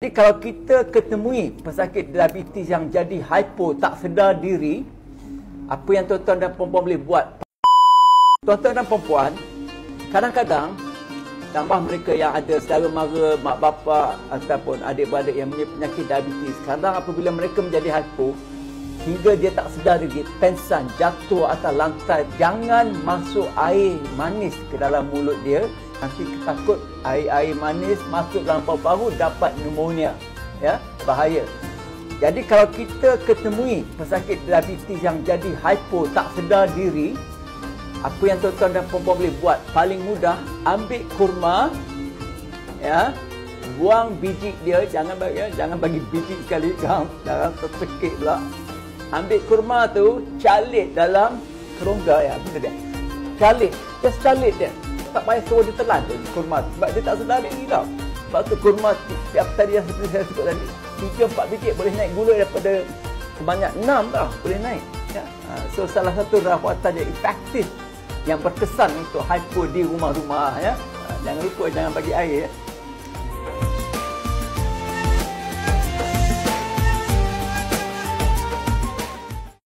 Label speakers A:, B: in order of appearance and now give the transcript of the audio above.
A: Jadi kalau kita ketemui pesakit diabetes yang jadi hypo, tak sedar diri, apa yang tuan-tuan dan puan-puan boleh buat? Tuan-tuan dan puan-puan, kadang-kadang tambah mereka yang ada saudara mara, mak bapa ataupun adik-beradik yang punya penyakit diabetes, kadang apabila mereka menjadi hypo, hingga dia tak sedar diri, pengsan, jatuh atas lantai, jangan masuk air manis ke dalam mulut dia. Nanti takut air manis masuk dalam paru-paru, dapat pneumonia, ya, bahaya. Jadi kalau kita ketemui pesakit diabetes yang jadi hypo, tak sedar diri, apa yang tuan-tuan dan puan-puan boleh buat? Paling mudah, ambil kurma, ya, buang biji dia, jangan bagi biji sekali, jangan tercekik pula. Ambil kurma tu, calit dalam kerongga, ya, benda dia. Calit, just calit dia. Tak payah suruh dia telan tu kurma, sebab dia tak sedar diri tau. Sebab tu kurma tiap tadi yang seperti saya sebut tadi, 3-4 biji boleh naik gula daripada sebanyak 6 tau, boleh naik, ya. So salah satu rawatan yang efektif yang berkesan untuk hypo di rumah-rumah, ya. Jangan lupa, jangan bagi air, ya.